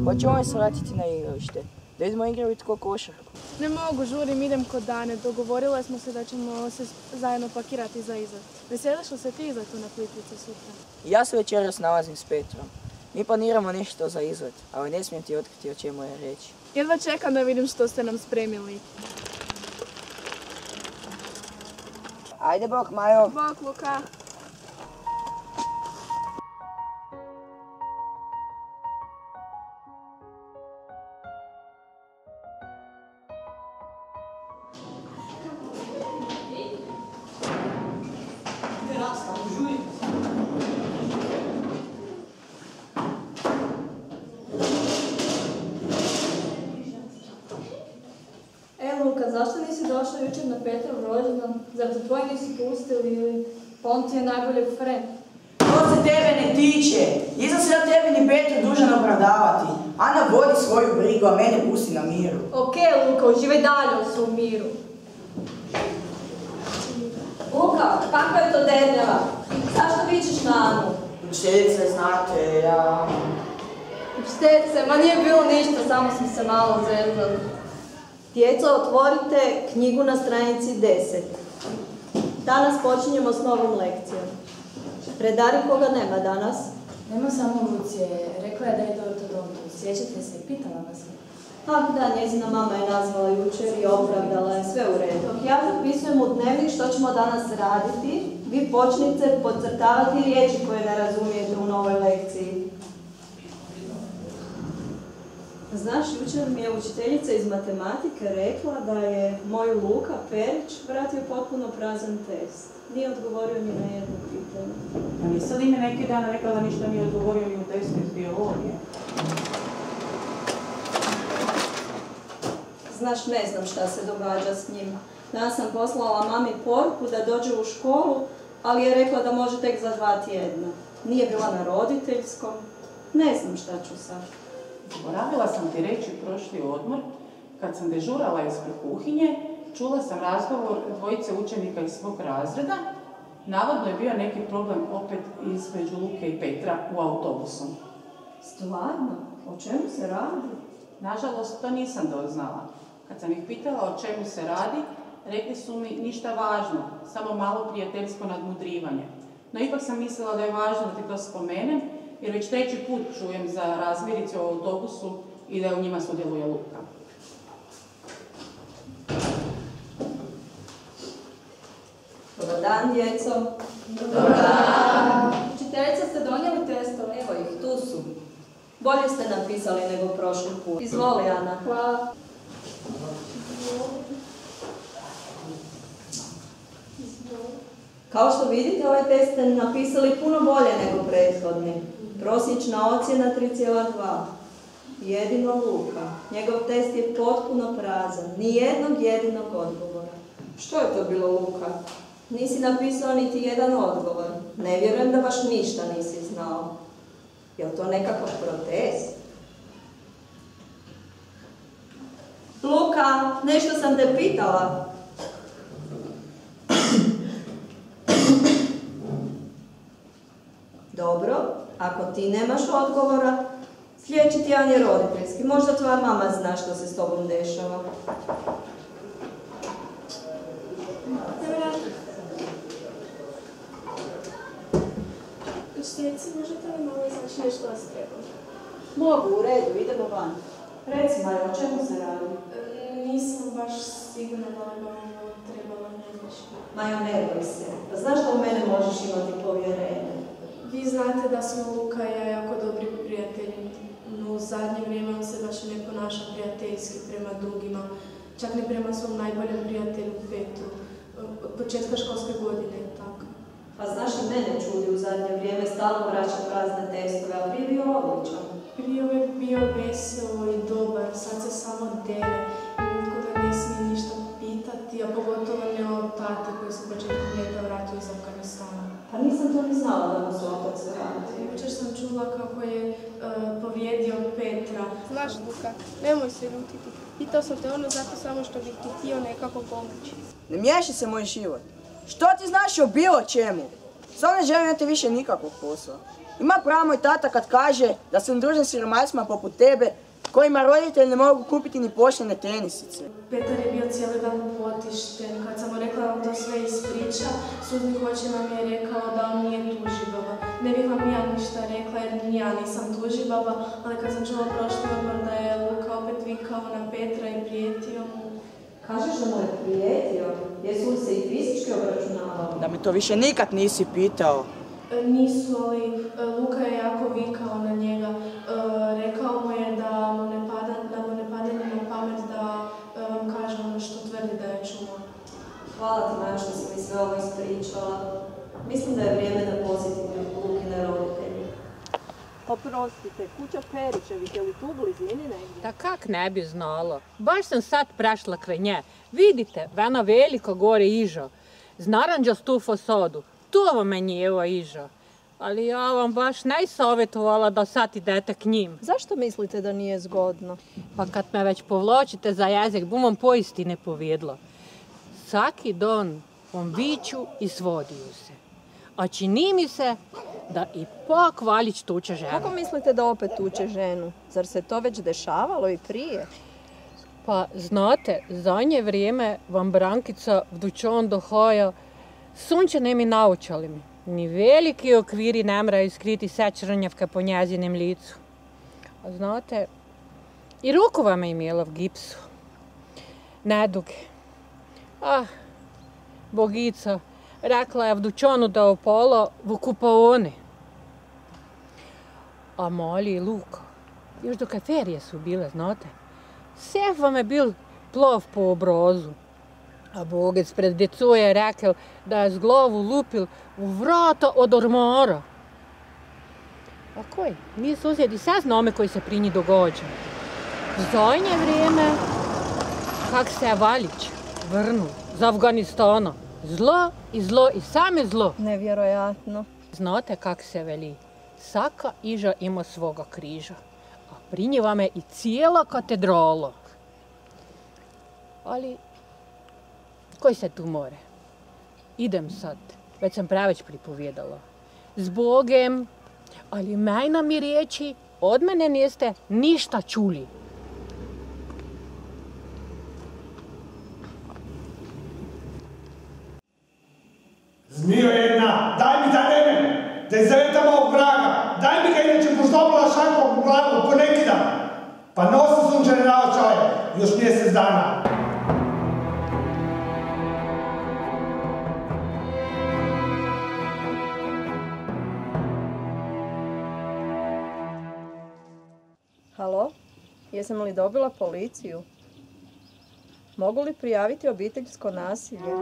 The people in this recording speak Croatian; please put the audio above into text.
Hoćemo se vratiti na igralište. Da idemo igrati tko košarku. Ne mogu, žurim, idem kod Dane. Dogovorile smo se da ćemo se zajedno pakirati za izlet. Veseliš li se ti izletu na Plitvice sutra? Ja se večeras nalazim s Petrom. Mi planiramo nešto za izlet, ali ne smijem ti otkriti o čemu je riječ. Jedva čekam da vidim što ste nam spremili. Ajde bok, Majo. Bok, Luka. Luka, zašto nisi došla jučer na Petrov rođendan? Zar te tvoji nisi pustili ili on ti je najbolji friend? To se tebe ne tiče. Nisam se na tebi ni Petru dužan opravdavati. Ana vodi svoju brigu, a mene pusti na miru. Okej, Luka, uživaj dalje u svom miru. Luka, kakva je to dednjava? Zašto vičeš na Anu? Učiteljice, znate, ja... Učiteljice, ma nije bilo ništa, samo smo se malo zezali. Djeco, otvorite knjigu na stranici 10. Danas počinjemo s novom lekcijom. Predari koga nema danas? Nema samo Lucije. Rekla je da ide u ortodontu. Sjećate se, pitala vas je. Ah, da, njezina mama je nazvala jučer i opravdala je, sve u redu. Ja zapisujem u dnevnik što ćemo danas raditi. Vi počnite podcrtavati riječi koje ne razumijete u novoj lekciji. Znaš, jučer mi je učiteljica iz matematike rekla da je moj Luka Perić vratio potpuno prazan test. Nije odgovorio ni na jedno pitanje. A nisi li mi neki dan rekla da ništa nije odgovorio ni u testu iz biologije? Znaš, ne znam šta se događa s njim. Danas sam poslala mami poruku da dođe u školu, ali je rekla da može tek za 2 tjedna. Nije bila na roditeljskom. Ne znam šta ću sad. Zaboravila sam ti reći prošli odmor, kad sam dežurala ispred kuhinje, čula sam razgovor dvojice učenika iz svog razreda. Navodno je bio neki problem opet između Luke i Petra u autobusu. Stvarno? O čemu se radi? Nažalost, to nisam doznala. Kad sam ih pitala o čemu se radi, rekli su mi ništa važno, samo malo prijateljsko nadmudrivanje. No ipak sam mislila da je važno da ti to spomenem, jer već 3. put čujem za razmirice u autobusu i da u njima sudjeluje Luka. Dobar dan, djeco. Dobar dan. Učiteljica, ste donijeli testove? Evo ih, tu su. Bolje ste napisali nego prošli put. Izvoli, Ana. Hvala. Kao što vidite, ovaj test ste napisali puno bolje nego prethodni. Prosječna ocjena 3,2. Jedino Luka. Njegov test je potpuno prazan. Nijednog jedinog odgovora. Što je to bilo, Luka? Nisi napisao niti jedan odgovor. Ne vjerujem da baš ništa nisi znao. Je li to nekakav protest? Luka, nešto sam te pitala. Dobro, ako ti nemaš odgovora, sljedeći tjedan je roditeljski. Možda tvoja mama zna što se s tobom dešava. Učiteljice, možete li malo izaći nešto vas trebam? Mogu, u redu, idemo van. Reci, Majo, o čemu se radi? Nisam baš sigurna da li vam trebala reći. Majo, ne boj se. Pa znaš da u mene možeš imati povjerenje? Vi znate da smo Luka i ja jako dobri prijatelji, no u zadnje vrijeme on se baš ne ponaša prijateljski prema drugima, čak ne prema svom najboljem prijatelju Petru, od početka školske godine, tako. Pa znaš, i mene čudi u zadnje vrijeme, stalno vraća prazne testove, a prije bio odličan. Prije je bio veselo i dobar, sad se samo dere i nitko ga ne smije ništa pitati, a pogotovo ne o tati koji se početkom ljeta vratio iz Afganistana. Pa nisam to ni znala da mu se otac vrati. Jučer sam čula kako je povrijedio Petra. Znaš, Luka, nemoj se ljutiti. Pitao sam te ono zato samo što bih ti htio nekako pomoći. Ne miješi se moj život. Što ti znaš o bilo čemu? Samo ne želim imati više nikakvog posla. Ima pravo moj tata kad kaže da sam družan siromasima poput tebe, kojima roditelji ne mogu kupiti ni poštene tenisice. Petar je bio cijeli dan potišten. Kad sam mu rekla da vam to sve ispriča, sudnik očima mi je rekao da on nije tužibaba. Ne bih vam ja ništa rekla jer ni ja nisam tužibaba, ali kad sam čula prošli odbor da je Luka opet vikao na Petra i prijetio mu. Kažeš da mu je prijetio? Jesu li se i fizički obračunavali? Da mi to više nikad nisi pitao. Nisu, ali Luka je jako vikao na njega. Rekao mu je da mu ne padne ni na pamet da vam kaže ono što tvrdi da je čuo. Hvala ti, Maja, što si mi sve ovo ispričala. Mislim da je vrijeme da posjetim Lukine roditelji. Oprostite, kuća Perićevih, je li tu u blizini negdje? Da kak ne bi znala. Baš sam sad prešla kraj nje. Vidite, vena veliko gore ižo. Znaranđastu fasadu. To vam je njeva iža. Ali ja vam baš ne savjetovala da sad idete k njim. Zašto mislite da nije zgodno? Pa kad me već povlačite za jezik, bum vam poistine povedla. Svaki dan vam viču i svodiju se. A čini mi se da ipak Valić tuče ženu. Kako mislite da opet tuče ženu? Zar se to već dešavalo i prije? Pa znate, zadnje vrijeme vam Brankica v dućan dohaja sunčanim i naočalimi. Ni veliki okviri ne mraju skriti sečrnjavka po njezinim licu. A znate, i ruku vam je imela v gipsu. Neduge. Bogica, rekla je v dućanu da opala v kupaoni. A mali Luka, još do kaferije su bile, znate. Sef vam je bil plov po obrazu. A bogec pred deco je rekel, da je z glavu lupil v vrata od ormara. A koj, mi susjedi sve znamo koji se pri njih događa. V zadnje vrijeme, kak se je Valić vrnul z Afganistana. Zlo i same zlo. Nevjerojatno. Znate kak se veli, svaka iža ima svoga križa, a pri njih vam je i cijela katedrala. Ali, koji se tu more? Idem sad, već sam preveč pripovedala. S Bogem, ali majna mi riječi, od mene niste ništa čuli. Zmijo jedna, daj mi ta remen, da izretam ovog vraga, daj mi ga inače poštopila šakom u glavu, ponekidam. Pa nosi sunčane naočale, još mjesec dana. Halo, jesam li dobila policiju? Mogu li prijaviti obiteljsko nasilje?